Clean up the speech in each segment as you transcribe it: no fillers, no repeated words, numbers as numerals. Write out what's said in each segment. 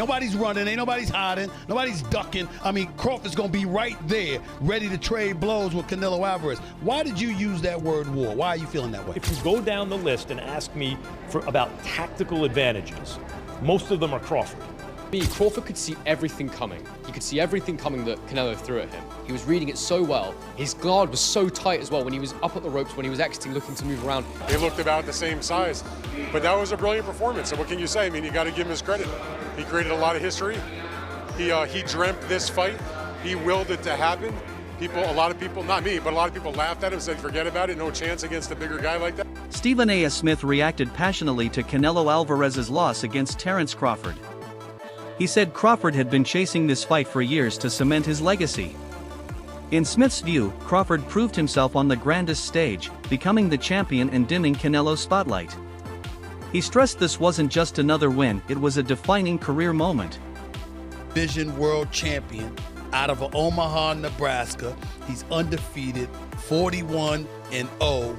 nobody's running, ain't nobody's hiding, nobody's ducking. I mean, Crawford's going to be right there, ready to trade blows with Canelo Alvarez. Why did you use that word war? Why are you feeling that way? If you go down the list and ask me about tactical advantages, most of them are Crawford. Crawford could see everything coming. He could see everything coming that Canelo threw at him. He was reading it so well. His guard was so tight as well when he was up at the ropes, when he was exiting, looking to move around. They looked about the same size, but that was a brilliant performance. And what can you say? I mean, you got to give him his credit. He created a lot of history. He dreamt this fight. He willed it to happen. A lot of people, not me, but a lot of people laughed at him, said, forget about it, no chance against a bigger guy like that. Stephen A. Smith reacted passionately to Canelo Alvarez's loss against Terence Crawford. He said Crawford had been chasing this fight for years to cement his legacy. In Smith's view, Crawford proved himself on the grandest stage, becoming the champion and dimming Canelo's spotlight. He stressed this wasn't just another win, it was a defining career moment. Division world champion out of Omaha, Nebraska. He's undefeated, 41-0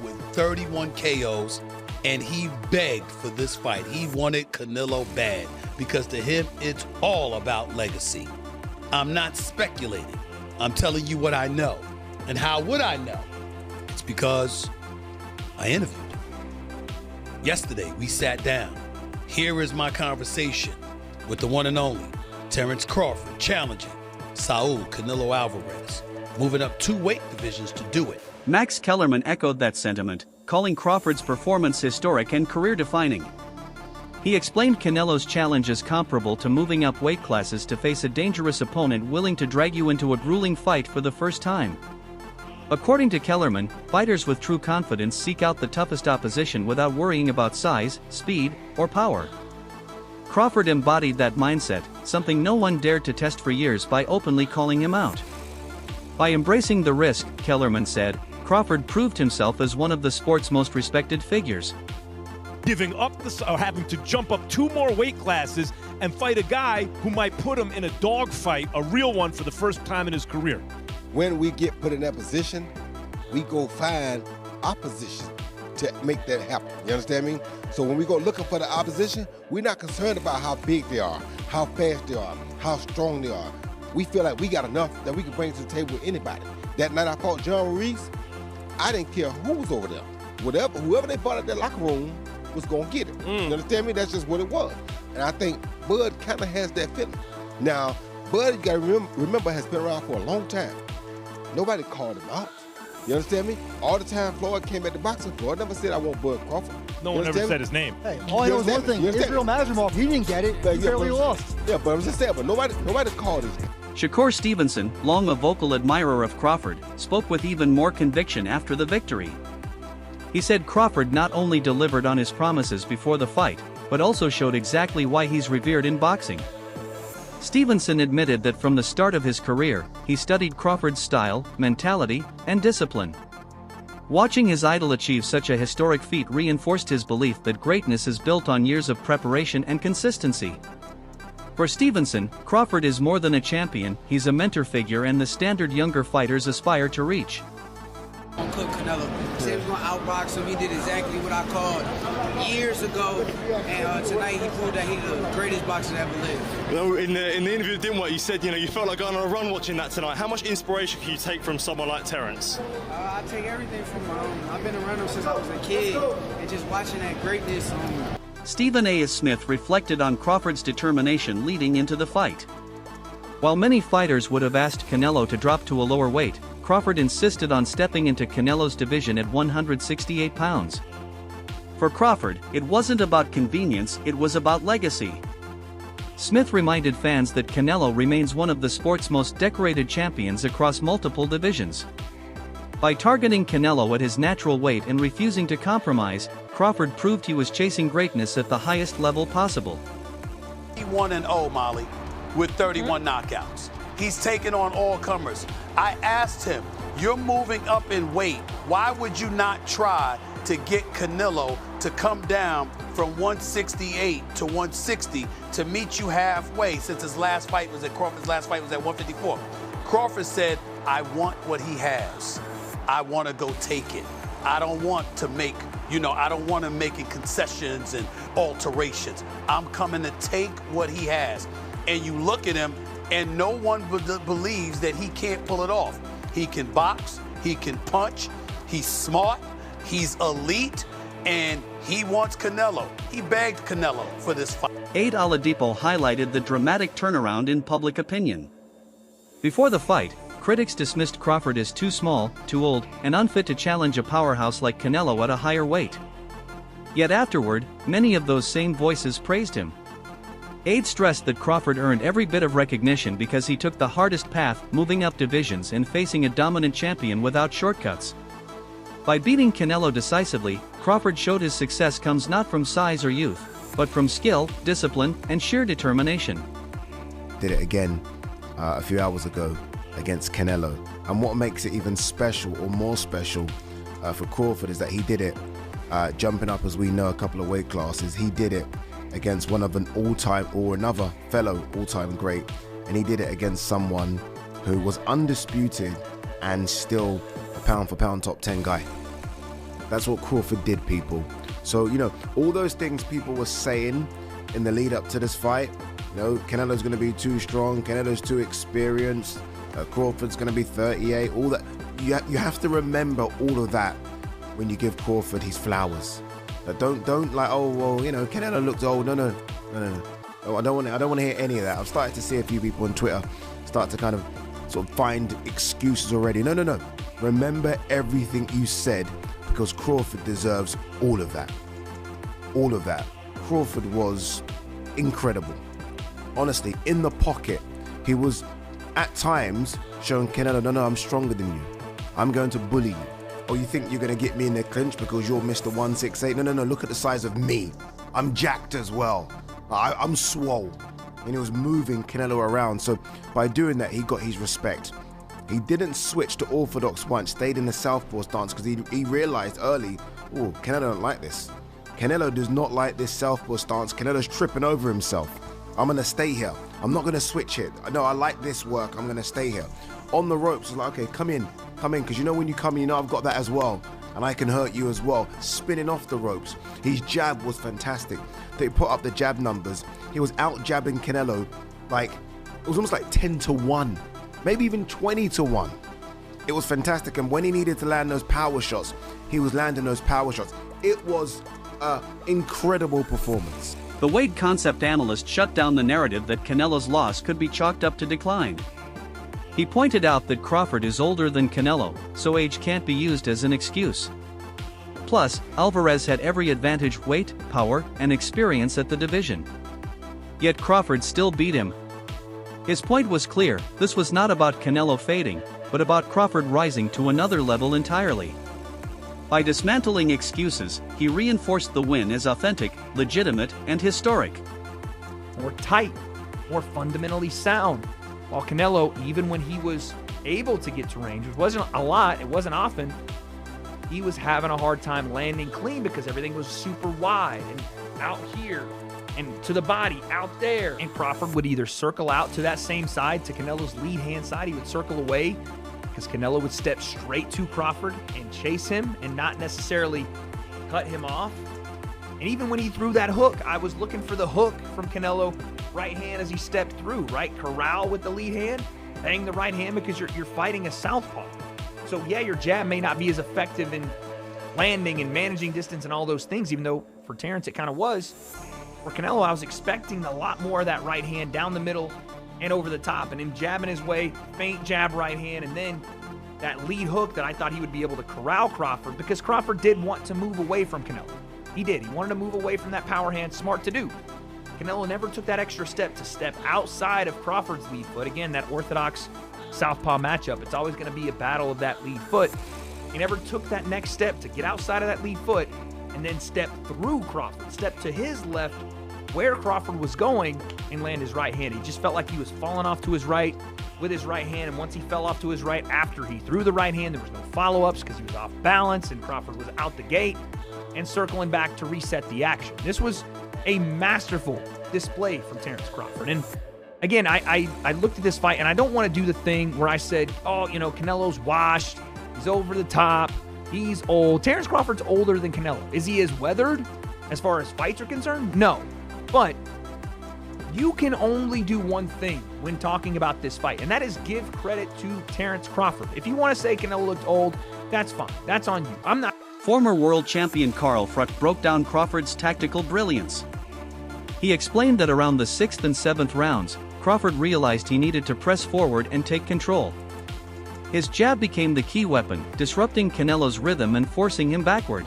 with 31 KOs, and he begged for this fight. He wanted Canelo bad because to him, it's all about legacy. I'm not speculating. I'm telling you what I know. And how would I know? It's because I interviewed him. Yesterday, we sat down. Here is my conversation with the one and only Terence Crawford challenging Saul Canelo Alvarez, moving up 2 weight divisions to do it. Max Kellerman echoed that sentiment, calling Crawford's performance historic and career-defining. He explained Canelo's challenge as comparable to moving up weight classes to face a dangerous opponent willing to drag you into a grueling fight for the first time. According to Kellerman, fighters with true confidence seek out the toughest opposition without worrying about size, speed, or power. Crawford embodied that mindset, something no one dared to test for years by openly calling him out. By embracing the risk, Kellerman said, Crawford proved himself as one of the sport's most respected figures. Giving up or having to jump up 2 more weight classes and fight a guy who might put him in a dogfight, a real one, for the first time in his career. When we get put in that position, we go find opposition to make that happen. You understand me? So when we go looking for the opposition, we're not concerned about how big they are, how fast they are, how strong they are. We feel like we got enough that we can bring to the table with anybody. That night I fought John Reese, I didn't care who was over there. Whoever they brought out that locker room was going to get it. You understand me? That's just what it was. And I think Bud kind of has that feeling. Now, Bud, you got to remember, has been around for a long time. Nobody called him out. You understand me? All the time Floyd came at the boxing, Floyd never said, I want Bud Crawford. No one ever said his name. Hey, all I know is one thing, Israel Mazrimov, he didn't get it, he barely lost. Yeah, but I'm just saying, but nobody called his name. Shakur Stevenson, long a vocal admirer of Crawford, spoke with even more conviction after the victory. He said Crawford not only delivered on his promises before the fight, but also showed exactly why he's revered in boxing. Stevenson admitted that from the start of his career, he studied Crawford's style, mentality, and discipline. Watching his idol achieve such a historic feat reinforced his belief that greatness is built on years of preparation and consistency. For Stevenson, Crawford is more than a champion, he's a mentor figure and the standard younger fighters aspire to reach. Cook Canelo. He said he was going to outbox him. He did exactly what I called years ago. And tonight he proved that he's the greatest boxer that ever lived. You know, in the interview that didn't work, you said, you felt like going on a run watching that tonight. How much inspiration can you take from someone like Terence? I take everything from him. I've been around him since I was a kid. And just watching that greatness. Stephen A. Smith reflected on Crawford's determination leading into the fight. While many fighters would have asked Canelo to drop to a lower weight, Crawford insisted on stepping into Canelo's division at 168 pounds. For Crawford, it wasn't about convenience, it was about legacy. Smith reminded fans that Canelo remains one of the sport's most decorated champions across multiple divisions. By targeting Canelo at his natural weight and refusing to compromise, Crawford proved he was chasing greatness at the highest level possible. 1-0, Molly, with 31 knockouts. He's taken on all comers. I asked him, you're moving up in weight. Why would you not try to get Canelo to come down from 168 to 160 to meet you halfway since his last fight was at Crawford's last fight was at 154? Crawford said, I want what he has. I want to go take it. I don't want to make, I don't want to make concessions and alterations. I'm coming to take what he has. and you look at him, and no one believes that he can't pull it off. He can box, he can punch, he's smart, he's elite, and he wants Canelo. He begged Canelo for this fight. Aid Oladipo highlighted the dramatic turnaround in public opinion. Before the fight, critics dismissed Crawford as too small, too old, and unfit to challenge a powerhouse like Canelo at a higher weight. Yet afterward, many of those same voices praised him. Aid stressed that Crawford earned every bit of recognition because he took the hardest path, moving up divisions and facing a dominant champion without shortcuts. By beating Canelo decisively, Crawford showed his success comes not from size or youth, but from skill, discipline, and sheer determination. Did it again a few hours ago against Canelo. And what makes it even special or more special for Crawford is that he did it jumping up, as we know, a couple of weight classes. He did it against one of an all-time or another fellow all-time great, and he did it against someone who was undisputed and still a pound-for-pound top 10 guy. That's what Crawford did, people. So, you know, all those things people were saying in the lead up to this fight, you know, Canelo's going to be too strong, Canelo's too experienced, Crawford's going to be 38, all that. You have to remember all of that when you give Crawford his flowers. Don't like, oh, well, you know, Canelo looked old. No. Oh, I don't want to hear any of that. I've started to see a few people on Twitter start to kind of sort of find excuses already. No. Remember everything you said, because Crawford deserves all of that. All of that. Crawford was incredible. Honestly, in the pocket, he was at times showing Canelo, no, I'm stronger than you. I'm going to bully you. Oh, you think you're going to get me in the clinch because you're Mr. 168? No, look at the size of me. I'm jacked as well. I'm swole. And he was moving Canelo around. So by doing that, he got his respect. He didn't switch to orthodox once, stayed in the southpaw stance because he realized early, oh, Canelo don't like this. Canelo does not like this southpaw stance. Canelo's tripping over himself. I'm going to stay here. I'm not going to switch it. No, I like this work. I'm going to stay here. On the ropes, it's like, okay, come in, because you know when you come in, you know I've got that as well, and I can hurt you as well. Spinning off the ropes. His jab was fantastic. They put up the jab numbers. He was out jabbing Canelo, like, it was almost like 10-1, maybe even 20-1. It was fantastic, and when he needed to land those power shots, he was landing those power shots. It was an incredible performance. The Wade Concept analyst shut down the narrative that Canelo's loss could be chalked up to decline. He pointed out that Crawford is older than Canelo, so age can't be used as an excuse. Plus, Alvarez had every advantage: weight, power, and experience at the division. Yet Crawford still beat him. His point was clear: this was not about Canelo fading, but about Crawford rising to another level entirely. By dismantling excuses, he reinforced the win as authentic, legitimate, and historic. More tight, more fundamentally sound. While Canelo, even when he was able to get to range, which wasn't a lot, it wasn't often, he was having a hard time landing clean because everything was super wide and out here and to the body out there. And Crawford would either circle out to that same side, to Canelo's lead hand side, he would circle away because Canelo would step straight to Crawford and chase him and not necessarily cut him off. And even when he threw that hook, I was looking for the hook from Canelo, right hand as he stepped through, right? Corral with the lead hand, bang the right hand because you're fighting a southpaw. So yeah, your jab may not be as effective in landing and managing distance and all those things, even though for Terence it kind of was. For Canelo, I was expecting a lot more of that right hand down the middle and over the top, and him jabbing his way, feint jab right hand, and then that lead hook that I thought he would be able to corral Crawford, because Crawford did want to move away from Canelo. He did. He wanted to move away from that power hand. Smart to do. Canelo never took that extra step to step outside of Crawford's lead foot. Again, that orthodox southpaw matchup, it's always going to be a battle of that lead foot. He never took that next step to get outside of that lead foot and then step through Crawford, step to his left where Crawford was going and land his right hand. He just felt like he was falling off to his right with his right hand, and once he fell off to his right after he threw the right hand, there was no follow-ups because he was off balance and Crawford was out the gate and circling back to reset the action. This was a masterful display from Terence Crawford. And again, I looked at this fight, and I don't want to do the thing where I said, oh, you know, Canelo's washed, he's over the top, he's old. Terence Crawford's older than Canelo. Is he as weathered as far as fights are concerned? No. But You can only do one thing when talking about this fight, and that is give credit to Terence Crawford. If you want to say Canelo looked old, that's fine. That's on you. I'm not. Former world champion Froch broke down Crawford's tactical brilliance. He explained that around the 6th and 7th rounds, Crawford realized he needed to press forward and take control. His jab became the key weapon, disrupting Canelo's rhythm and forcing him backward.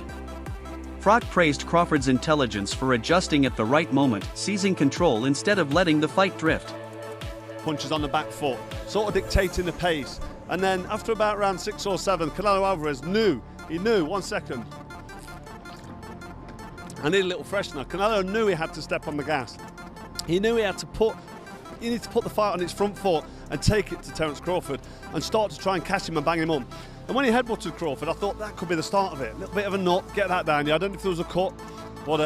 Froch praised Crawford's intelligence for adjusting at the right moment, seizing control instead of letting the fight drift. Punches on the back foot, sort of dictating the pace. And then after about round 6 or 7, Canelo Alvarez knew, 1 second. I need a little freshener. Canelo knew he had to step on the gas. He knew he had to put the fight on its front foot and take it to Terence Crawford and start to try and catch him and bang him up. And when he headbutted Crawford, I thought that could be the start of it. A little bit of a nut, get that down. Yeah, I don't know if there was a cut, but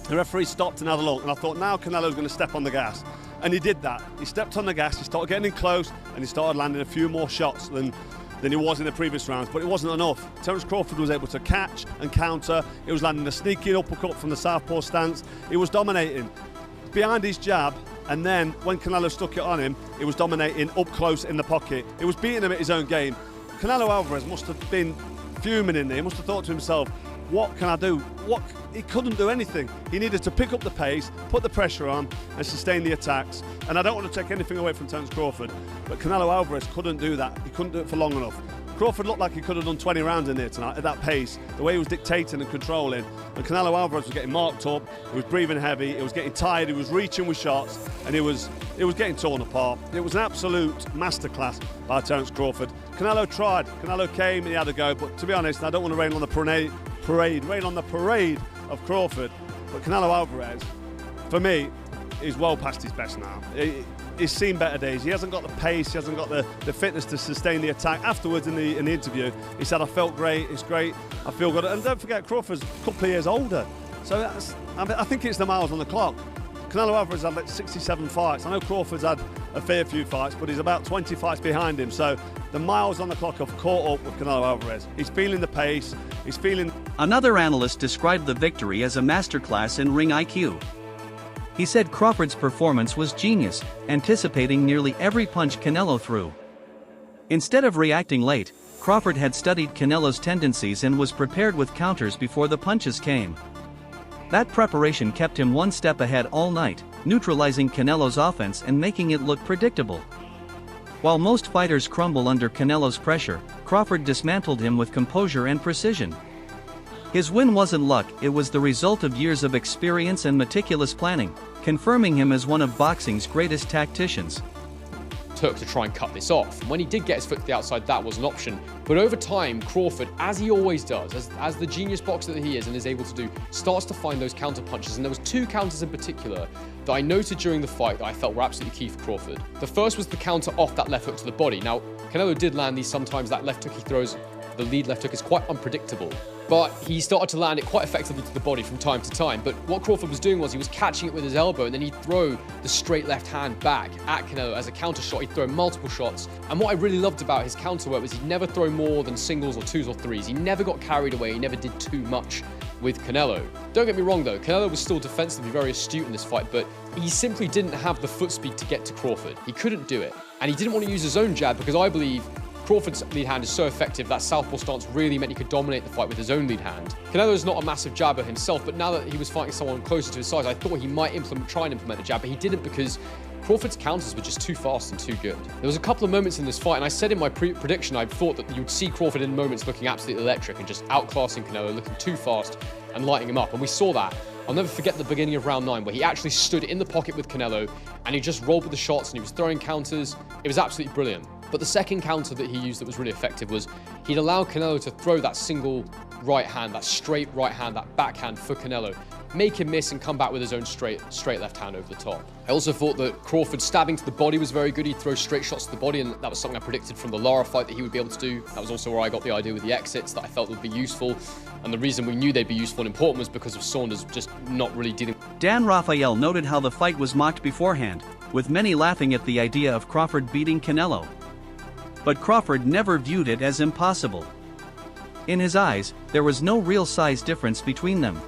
the referee stopped and had a look. And I thought, now Canelo's going to step on the gas. And he did that. He stepped on the gas, he started getting in close, and he started landing a few more shots than he was in the previous rounds, but it wasn't enough. Terence Crawford was able to catch and counter. He was landing a sneaky uppercut from the southpaw stance. He was dominating behind his jab, and then when Canelo stuck it on him, he was dominating up close in the pocket. He was beating him at his own game. Canelo Alvarez must have been fuming in there. He must have thought to himself, what can I do? He couldn't do anything. He needed to pick up the pace, put the pressure on, and sustain the attacks. And I don't want to take anything away from Terence Crawford, but Canelo Alvarez couldn't do that. He couldn't do it for long enough. Crawford looked like he could have done 20 rounds in there tonight at that pace, the way he was dictating and controlling. And Canelo Alvarez was getting marked up, he was breathing heavy, he was getting tired, he was reaching with shots, and he was getting torn apart. It was an absolute masterclass by Terence Crawford. Canelo tried, Canelo came and he had a go, but to be honest, I don't want to rain on the parade of Crawford, but Canelo Alvarez, for me, is well past his best now. He's seen better days. He hasn't got the pace, he hasn't got the fitness to sustain the attack. Afterwards in the interview, he said, I felt great, it's great, I feel good. And don't forget, Crawford's a couple of years older. So I think it's the miles on the clock. Canelo Alvarez had like 67 fights. I know Crawford's had a fair few fights, but he's about 20 fights behind him. So the miles on the clock have caught up with Canelo Alvarez. He's feeling the pace, he's feeling... Another analyst described the victory as a masterclass in ring IQ. He said Crawford's performance was genius, anticipating nearly every punch Canelo threw. Instead of reacting late, Crawford had studied Canelo's tendencies and was prepared with counters before the punches came. That preparation kept him one step ahead all night, neutralizing Canelo's offense and making it look predictable. While most fighters crumble under Canelo's pressure, Crawford dismantled him with composure and precision. His win wasn't luck, it was the result of years of experience and meticulous planning, confirming him as one of boxing's greatest tacticians. Took to try and cut this off. And when he did get his foot to the outside, that was an option. But over time, Crawford, as he always does, as the genius boxer that he is and is able to do, starts to find those counter punches. And there was 2 counters in particular that I noted during the fight that I felt were absolutely key for Crawford. The first was the counter off that left hook to the body. Now, Canelo did land these sometimes. That left hook he throws, the lead left hook, is quite unpredictable. But he started to land it quite effectively to the body from time to time. But what Crawford was doing was he was catching it with his elbow, and then he'd throw the straight left hand back at Canelo as a counter shot. He'd throw multiple shots. And what I really loved about his counter work was he'd never throw more than singles or 2s or 3s. He never got carried away. He never did too much with Canelo. Don't get me wrong though, Canelo was still defensively very astute in this fight, but he simply didn't have the foot speed to get to Crawford. He couldn't do it. And he didn't want to use his own jab because I believe Crawford's lead hand is so effective that southpaw stance really meant he could dominate the fight with his own lead hand. Canelo's not a massive jabber himself, but now that he was fighting someone closer to his size, I thought he might try and implement the jab, but he didn't because Crawford's counters were just too fast and too good. There was a couple of moments in this fight, and I said in my prediction I thought that you'd see Crawford in moments looking absolutely electric and just outclassing Canelo, looking too fast and lighting him up, and we saw that. I'll never forget the beginning of round 9 where he actually stood in the pocket with Canelo and he just rolled with the shots and he was throwing counters. It was absolutely brilliant. But the second counter that he used that was really effective was he'd allow Canelo to throw that single right hand, that straight right hand, that backhand for Canelo, make him miss and come back with his own straight left hand over the top. I also thought that Crawford stabbing to the body was very good. He'd throw straight shots to the body, and that was something I predicted from the Lara fight that he would be able to do. That was also where I got the idea with the exits that I felt would be useful. And the reason we knew they'd be useful and important was because of Saunders just not really dealing. Dan Rafael noted how the fight was mocked beforehand, with many laughing at the idea of Crawford beating Canelo. But Crawford never viewed it as impossible. In his eyes, there was no real size difference between them.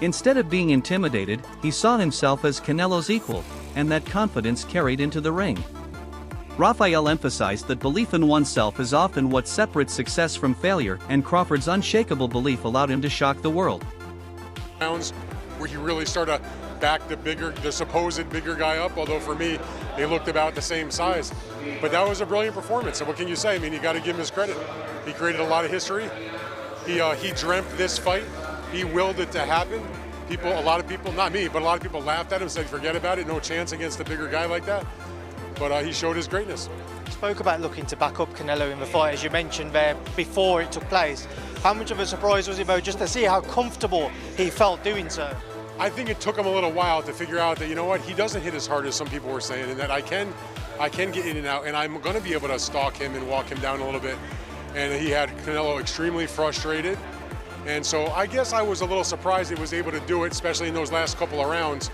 Instead of being intimidated, he saw himself as Canelo's equal, and that confidence carried into the ring. Rafael emphasized that belief in oneself is often what separates success from failure, and Crawford's unshakable belief allowed him to shock the world. Rounds where he really started to back the supposed bigger guy up, although for me, they looked about the same size. But that was a brilliant performance, and what can you say? I mean, you got to give him his credit. He created a lot of history. He dreamt this fight. He willed it to happen. A lot of people, not me, but a lot of people laughed at him, said forget about it, no chance against a bigger guy like that. But he showed his greatness. Spoke about looking to back up Canelo in the fight, as you mentioned there, before it took place. How much of a surprise was it, though, just to see how comfortable he felt doing so? I think it took him a little while to figure out that, you know what, he doesn't hit as hard as some people were saying, and that I can get in and out, and I'm going to be able to stalk him and walk him down a little bit. And he had Canelo extremely frustrated. And so I guess I was a little surprised he was able to do it, especially in those last couple of rounds.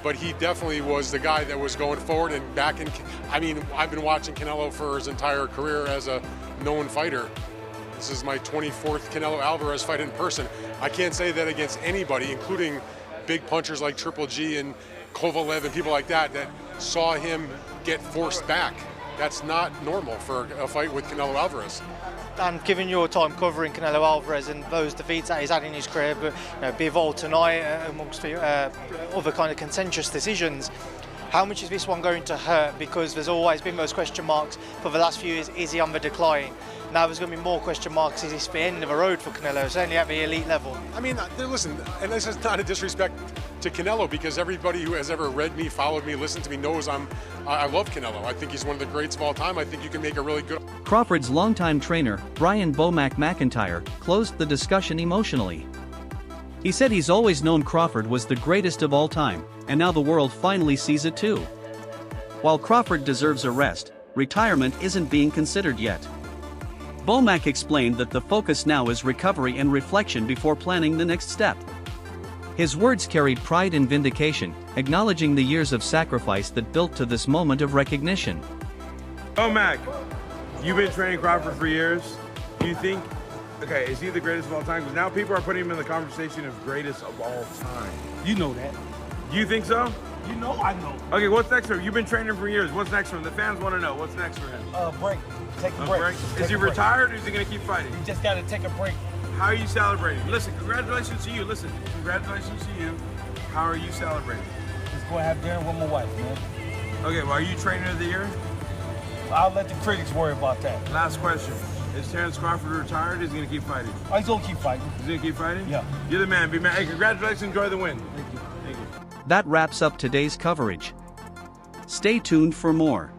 But he definitely was the guy that was going forward and back in. I mean, I've been watching Canelo for his entire career as a known fighter. This is my 24th Canelo Alvarez fight in person. I can't say that against anybody, including big punchers like Triple G and Kovalev and people like that, that saw him get forced back. That's not normal for a fight with Canelo Alvarez. And given your time covering Canelo Alvarez and those defeats that he's had in his career, but Bivol tonight, amongst other kind of contentious decisions, how much is this one going to hurt? Because there's always been those question marks for the last few years. Is he on the decline? Now there's going to be more question marks. Is this the end of the road for Canelo, certainly at the elite level? I mean, listen, and this is not a disrespect to Canelo, because everybody who has ever read me, followed me, listened to me knows I love Canelo. I think he's one of the greats of all time. I think you can make a really good... Crawford's longtime trainer, Brian Bomac McIntyre, closed the discussion emotionally. He said he's always known Crawford was the greatest of all time, and now the world finally sees it too. While Crawford deserves a rest, retirement isn't being considered yet. Bomac explained that the focus now is recovery and reflection before planning the next step. His words carried pride and vindication, acknowledging the years of sacrifice that built to this moment of recognition. Bomac, you've been training Crawford for years. Do you think, okay, is he the greatest of all time? Because now people are putting him in the conversation of greatest of all time. You know that. You think so? You know I know. Okay, what's next for him? You've been training for years. What's next for him? The fans want to know. What's next for him? Break. Take a break. Is he retired or is he going to keep fighting? He just got to take a break. How are you celebrating? Listen, congratulations to you. Listen, congratulations to you. How are you celebrating? Just go have dinner with my wife, man. Okay, well, are you trainer of the year? I'll let the critics worry about that. Last question. Is Terence Crawford retired or is he going to keep fighting? Oh, he's going to keep fighting. He's going to keep fighting? Yeah. You're the man. Be man. Hey, congratulations. Enjoy the win. Thank you. That wraps up today's coverage. Stay tuned for more.